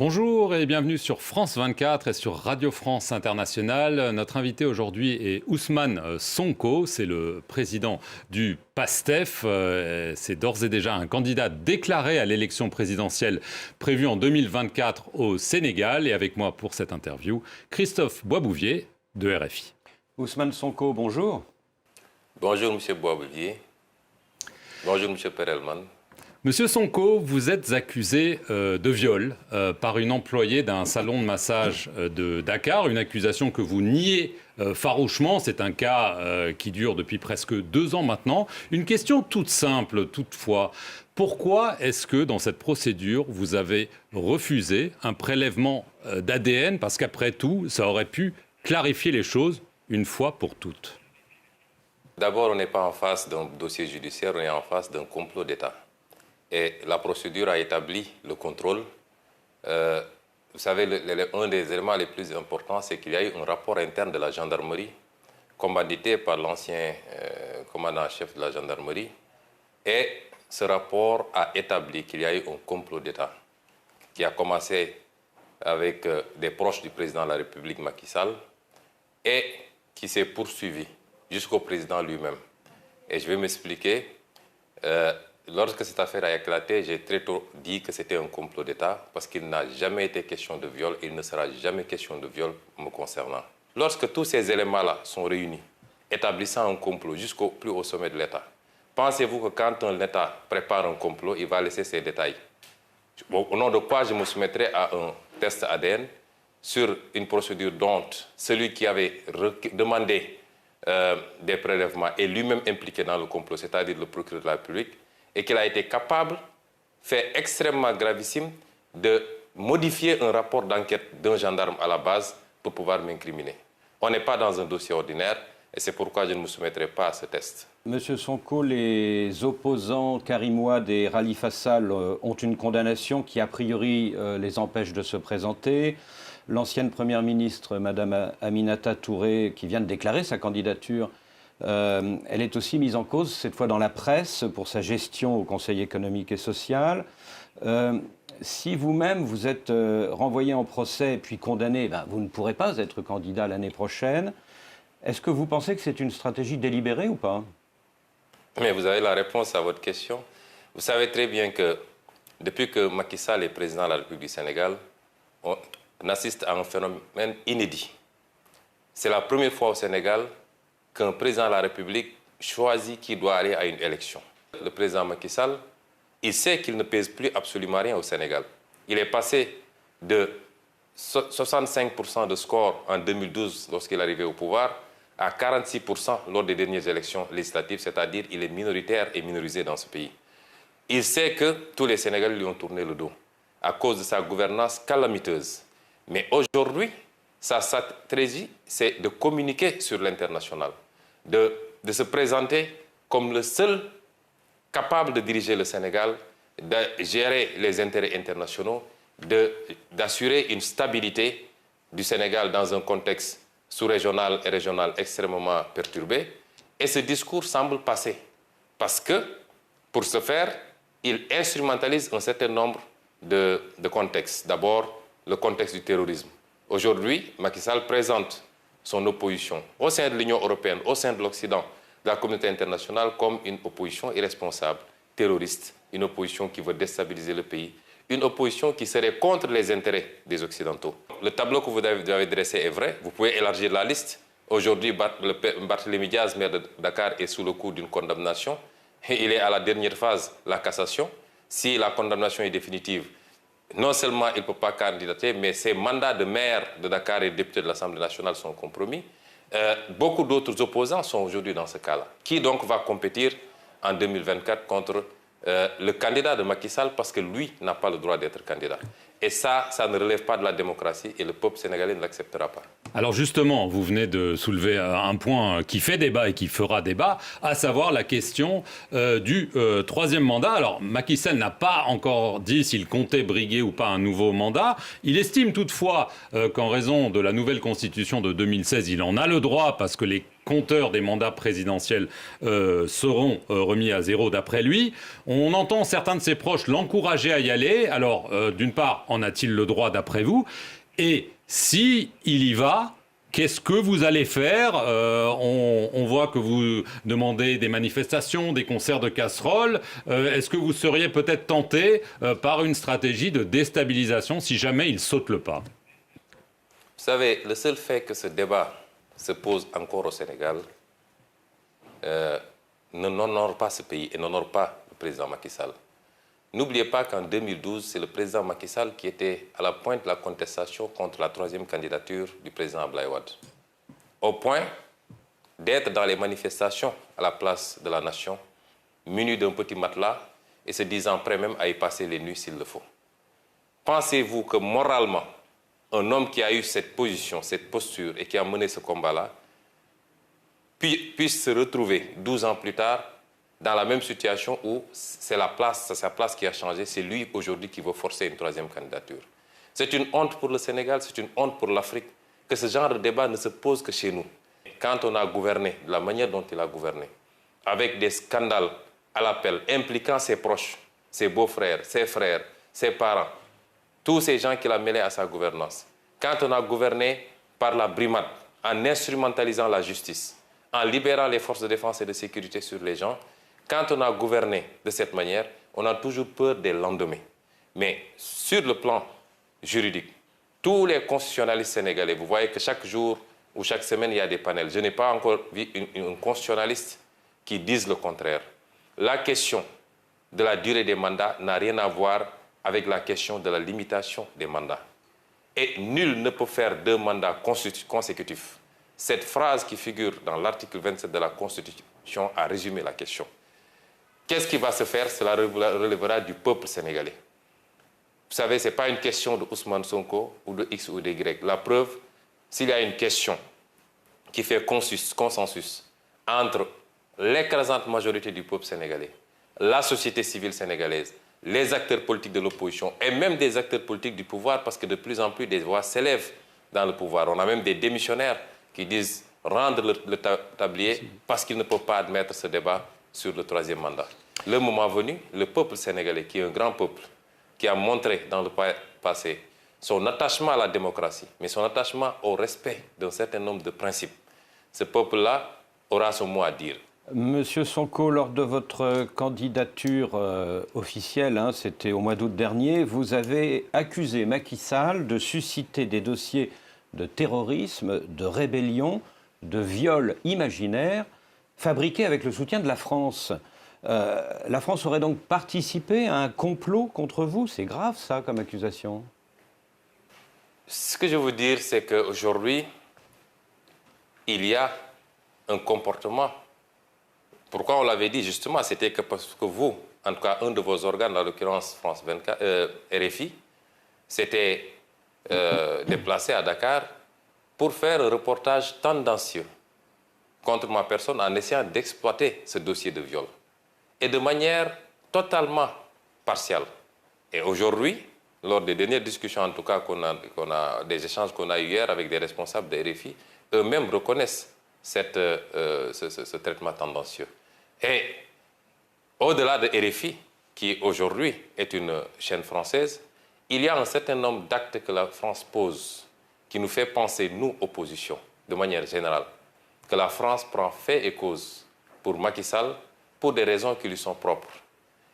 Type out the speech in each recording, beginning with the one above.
Bonjour et bienvenue sur France 24 et sur Radio France Internationale. Notre invité aujourd'hui est Ousmane Sonko, c'est le président du PASTEF. C'est d'ores et déjà un candidat déclaré à l'élection présidentielle prévue en 2024 au Sénégal. Et avec moi pour cette interview, Christophe Boisbouvier de RFI. Ousmane Sonko, bonjour. Bonjour M. Boisbouvier. Bonjour M. Perelman. Monsieur Sonko, vous êtes accusé de viol par une employée d'un salon de massage de Dakar, une accusation que vous niez farouchement. C'est un cas qui dure depuis presque 2 ans maintenant. Une question toute simple toutefois. Pourquoi est-ce que dans cette procédure, vous avez refusé un prélèvement d'ADN? Parce qu'après tout, ça aurait pu clarifier les choses une fois pour toutes. D'abord, on n'est pas en face d'un dossier judiciaire, on est en face d'un complot d'État. Et la procédure a établi le contrôle. Vous savez, un des éléments les plus importants, c'est qu'il y a eu un rapport interne de la gendarmerie, commandité par l'ancien commandant-chef de la gendarmerie. Et ce rapport a établi qu'il y a eu un complot d'État qui a commencé avec des proches du président de la République, Macky Sall, et qui s'est poursuivi jusqu'au président lui-même. Et je vais m'expliquer. Lorsque cette affaire a éclaté, j'ai très tôt dit que c'était un complot d'État parce qu'il n'a jamais été question de viol et il ne sera jamais question de viol me concernant. Lorsque tous ces éléments-là sont réunis, établissant un complot jusqu'au plus haut sommet de l'État, pensez-vous que quand un État prépare un complot, il va laisser ces détails? Au nom de quoi je me soumettrai à un test ADN sur une procédure dont celui qui avait demandé des prélèvements est lui-même impliqué dans le complot, c'est-à-dire le procureur de la République, et qu'il a été capable, fait extrêmement gravissime, de modifier un rapport d'enquête d'un gendarme à la base pour pouvoir m'incriminer. On n'est pas dans un dossier ordinaire et c'est pourquoi je ne me soumettrai pas à ce test. Monsieur Sonko, les opposants Karim Wade et Khalifa Sall ont une condamnation qui, a priori, les empêche de se présenter. L'ancienne première ministre, Mme Aminata Touré, qui vient de déclarer sa candidature, elle est aussi mise en cause, cette fois dans la presse, pour sa gestion au Conseil économique et social. Si vous-même, vous êtes renvoyé en procès puis condamné, vous ne pourrez pas être candidat l'année prochaine. Est-ce que vous pensez que c'est une stratégie délibérée ou pas? Mais vous avez la réponse à votre question. Vous savez très bien que depuis que Macky Sall est président de la République du Sénégal, on assiste à un phénomène inédit. C'est la première fois au Sénégal qu'un président de la République choisit qui doit aller à une élection. Le président Macky Sall, il sait qu'il ne pèse plus absolument rien au Sénégal. Il est passé de 65% de score en 2012 lorsqu'il est arrivé au pouvoir à 46% lors des dernières élections législatives, c'est-à-dire qu'il est minoritaire et minorisé dans ce pays. Il sait que tous les Sénégalais lui ont tourné le dos à cause de sa gouvernance calamiteuse. Mais aujourd'hui, sa stratégie, c'est de communiquer sur l'international, de se présenter comme le seul capable de diriger le Sénégal, de gérer les intérêts internationaux, d'assurer une stabilité du Sénégal dans un contexte sous-régional et régional extrêmement perturbé. Et ce discours semble passer. Parce que, pour ce faire, il instrumentalise un certain nombre de contextes. D'abord, le contexte du terrorisme. Aujourd'hui, Macky Sall présente son opposition au sein de l'Union européenne, au sein de l'Occident, de la communauté internationale, comme une opposition irresponsable, terroriste, une opposition qui veut déstabiliser le pays, une opposition qui serait contre les intérêts des Occidentaux. Le tableau que vous avez dressé est vrai, vous pouvez élargir la liste. Aujourd'hui, Barthélémy Diaz, maire de Dakar, est sous le coup d'une condamnation. Et il est à la dernière phase, la cassation. Si la condamnation est définitive, non seulement il ne peut pas candidater, mais ses mandats de maire de Dakar et de député de l'Assemblée nationale sont compromis. Beaucoup d'autres opposants sont aujourd'hui dans ce cas-là. Qui donc va compétir en 2024 contre le candidat de Macky Sall parce que lui n'a pas le droit d'être candidat? Et ça ne relève pas de la démocratie et le peuple sénégalais ne l'acceptera pas. Alors justement, vous venez de soulever un point qui fait débat et qui fera débat, à savoir la question du troisième mandat. Alors Macky Sall n'a pas encore dit s'il comptait briguer ou pas un nouveau mandat. Il estime toutefois qu'en raison de la nouvelle constitution de 2016, il en a le droit parce que les compteurs des mandats présidentiels seront remis à zéro d'après lui. On entend certains de ses proches l'encourager à y aller. Alors, d'une part, en a-t-il le droit d'après vous? Et si il y va, qu'est-ce que vous allez faire? On voit que vous demandez des manifestations, des concerts de casseroles. Est-ce que vous seriez peut-être tenté par une stratégie de déstabilisation si jamais il saute le pas? Vous savez, le seul fait que ce débat se pose encore au Sénégal n'honore pas ce pays et n'honore pas le président Macky Sall. N'oubliez pas qu'en 2012, c'est le président Macky Sall qui était à la pointe de la contestation contre la troisième candidature du président Abdoulaye Wade. Au point d'être dans les manifestations à la place de la nation, muni d'un petit matelas et se disant prêt même à y passer les nuits s'il le faut. Pensez-vous que moralement, un homme qui a eu cette position, cette posture et qui a mené ce combat-là, puisse se retrouver 12 ans plus tard dans la même situation où c'est sa place qui a changé, c'est lui aujourd'hui qui veut forcer une troisième candidature. C'est une honte pour le Sénégal, c'est une honte pour l'Afrique que ce genre de débat ne se pose que chez nous. Quand on a gouverné de la manière dont il a gouverné, avec des scandales à l'appel impliquant ses proches, ses beaux-frères, ses frères, ses parents, tous ces gens qu'il a mêlés à sa gouvernance. Quand on a gouverné par la brimade, en instrumentalisant la justice, en libérant les forces de défense et de sécurité sur les gens, quand on a gouverné de cette manière, on a toujours peur des lendemains. Mais sur le plan juridique, tous les constitutionnalistes sénégalais, vous voyez que chaque jour ou chaque semaine, il y a des panels. Je n'ai pas encore vu un constitutionnaliste qui dise le contraire. La question de la durée des mandats n'a rien à voir avec la question de la limitation des mandats. Et nul ne peut faire 2 mandats consécutifs. Cette phrase qui figure dans l'article 27 de la Constitution a résumé la question. Qu'est-ce qui va se faire? Cela relèvera du peuple sénégalais. Vous savez, ce n'est pas une question de Ousmane Sonko ou de X ou de Y. La preuve, s'il y a une question qui fait consensus entre l'écrasante majorité du peuple sénégalais, la société civile sénégalaise, les acteurs politiques de l'opposition et même des acteurs politiques du pouvoir, parce que de plus en plus des voix s'élèvent dans le pouvoir. On a même des démissionnaires qui disent rendre le tablier parce qu'ils ne peuvent pas admettre ce débat sur le troisième mandat. Le moment venu, le peuple sénégalais, qui est un grand peuple, qui a montré dans le passé son attachement à la démocratie, mais son attachement au respect d'un certain nombre de principes, ce peuple-là aura son mot à dire. Monsieur Sonko, lors de votre candidature officielle, c'était au mois d'août dernier, vous avez accusé Macky Sall de susciter des dossiers de terrorisme, de rébellion, de viol imaginaire, fabriqués avec le soutien de la France. La France aurait donc participé à un complot contre vous? C'est grave, ça, comme accusation. Ce que je veux dire, c'est qu'aujourd'hui, il y a un comportement. Pourquoi on l'avait dit? Justement, c'était que parce que vous, en tout cas un de vos organes, en l'occurrence France 24, RFI, s'était déplacé à Dakar pour faire un reportage tendancieux contre ma personne en essayant d'exploiter ce dossier de viol. Et de manière totalement partielle. Et aujourd'hui, lors des dernières discussions, en tout cas, des échanges qu'on a eu hier avec des responsables de RFI, eux-mêmes reconnaissent ce traitement tendancieux. Et au-delà de RFI, qui aujourd'hui est une chaîne française, il y a un certain nombre d'actes que la France pose qui nous fait penser, nous, opposition, de manière générale, que la France prend fait et cause pour Macky Sall pour des raisons qui lui sont propres.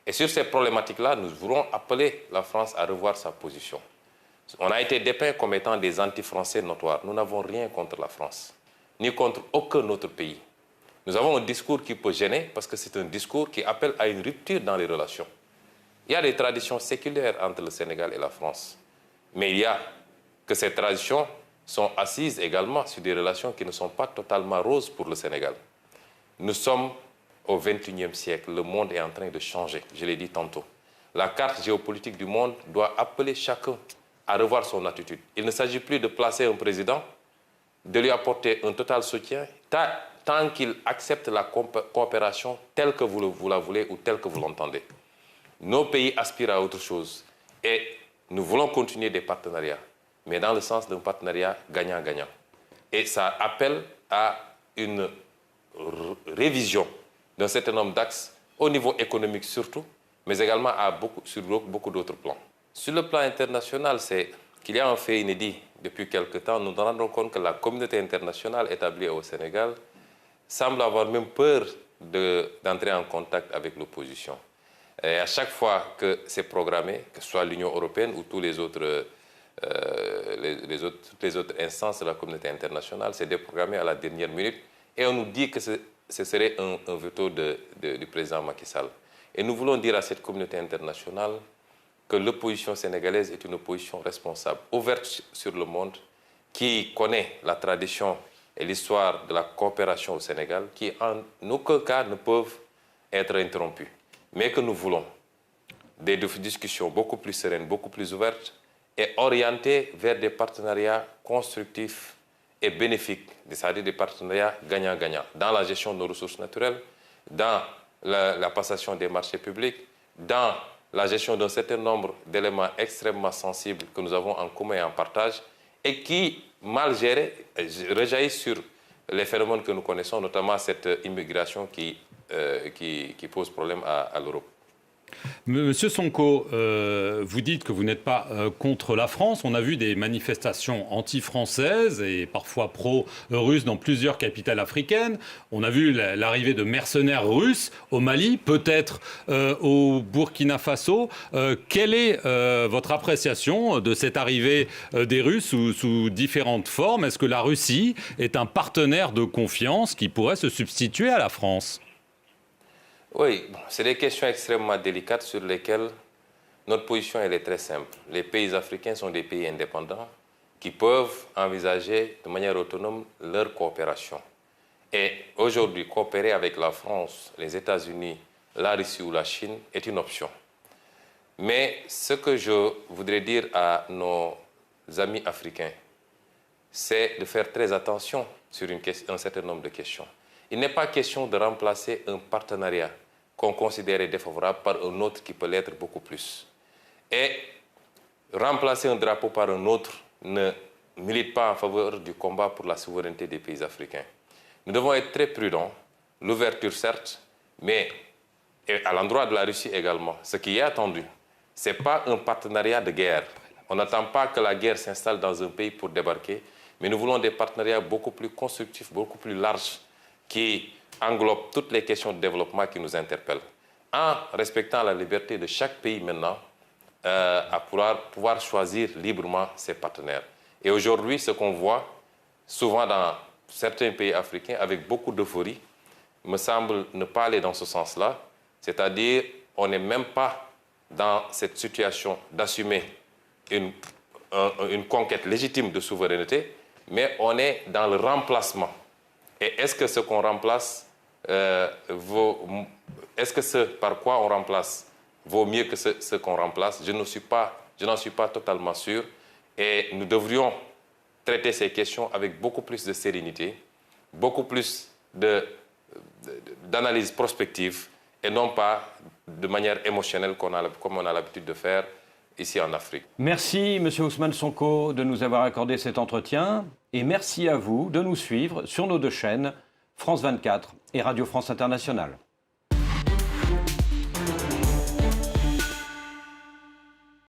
Et sur ces problématiques-là, nous voulons appeler la France à revoir sa position. On a été dépeints comme étant des anti-français notoires. Nous n'avons rien contre la France, ni contre aucun autre pays. Nous avons un discours qui peut gêner parce que c'est un discours qui appelle à une rupture dans les relations. Il y a des traditions séculaires entre le Sénégal et la France. Mais il y a que ces traditions sont assises également sur des relations qui ne sont pas totalement roses pour le Sénégal. Nous sommes au XXIe siècle. Le monde est en train de changer, je l'ai dit tantôt. La carte géopolitique du monde doit appeler chacun à revoir son attitude. Il ne s'agit plus de placer un président, de lui apporter un total soutien, tant qu'il accepte la coopération telle que vous la voulez ou telle que vous l'entendez. Nos pays aspirent à autre chose et nous voulons continuer des partenariats, mais dans le sens d'un partenariat gagnant-gagnant. Et ça appelle à une révision d'un certain nombre d'axes, au niveau économique surtout, mais également sur beaucoup d'autres plans. Sur le plan international, c'est qu'il y a un fait inédit. Depuis quelque temps, nous nous rendons compte que la communauté internationale établie au Sénégal semble avoir même peur d'entrer en contact avec l'opposition. Et à chaque fois que c'est programmé, que ce soit l'Union européenne ou toutes les autres instances de la communauté internationale, c'est déprogrammé à la dernière minute. Et on nous dit que ce serait un veto du président Macky Sall. Et nous voulons dire à cette communauté internationale que l'opposition sénégalaise est une opposition responsable, ouverte sur le monde, qui connaît la tradition et l'histoire de la coopération au Sénégal, qui en aucun cas ne peuvent être interrompues. Mais que nous voulons des discussions beaucoup plus sereines, beaucoup plus ouvertes et orientées vers des partenariats constructifs et bénéfiques, c'est-à-dire des partenariats gagnant-gagnant, dans la gestion de nos ressources naturelles, dans la passation des marchés publics, dans la gestion d'un certain nombre d'éléments extrêmement sensibles que nous avons en commun et en partage, et qui, mal gérés, rejaillissent sur les phénomènes que nous connaissons, notamment cette immigration qui pose problème à l'Europe. Monsieur Sonko, vous dites que vous n'êtes pas contre la France. On a vu des manifestations anti-françaises et parfois pro-russes dans plusieurs capitales africaines. On a vu l'arrivée de mercenaires russes au Mali, peut-être au Burkina Faso. Quelle est votre appréciation de cette arrivée des Russes sous différentes formes? Est-ce que la Russie est un partenaire de confiance qui pourrait se substituer à la France? Oui, c'est des questions extrêmement délicates sur lesquelles notre position elle est très simple. Les pays africains sont des pays indépendants qui peuvent envisager de manière autonome leur coopération. Et aujourd'hui, coopérer avec la France, les États-Unis, la Russie ou la Chine est une option. Mais ce que je voudrais dire à nos amis africains, c'est de faire très attention sur un certain nombre de questions. Il n'est pas question de remplacer un partenariat qu'on considérait défavorable par un autre qui peut l'être beaucoup plus. Et remplacer un drapeau par un autre ne milite pas en faveur du combat pour la souveraineté des pays africains. Nous devons être très prudents, l'ouverture certes, mais à l'endroit de la Russie également. Ce qui est attendu, ce n'est pas un partenariat de guerre. On n'attend pas que la guerre s'installe dans un pays pour débarquer, mais nous voulons des partenariats beaucoup plus constructifs, beaucoup plus larges, qui englobe toutes les questions de développement qui nous interpellent, en respectant la liberté de chaque pays maintenant à pouvoir choisir librement ses partenaires. Et aujourd'hui, ce qu'on voit souvent dans certains pays africains avec beaucoup d'euphorie, me semble ne pas aller dans ce sens-là, c'est-à-dire on n'est même pas dans cette situation d'assumer une conquête légitime de souveraineté, mais on est dans le remplacement. Et est-ce que ce qu'on remplace est-ce que ce par quoi on remplace vaut mieux que ce qu'on remplace? Je n'en suis pas totalement sûr. Et nous devrions traiter ces questions avec beaucoup plus de sérénité, beaucoup plus d'analyse prospective et non pas de manière émotionnelle comme on a l'habitude de faire ici en Afrique. Merci, M. Ousmane Sonko, de nous avoir accordé cet entretien. Et merci à vous de nous suivre sur nos deux chaînes, France 24 et Radio France Internationale.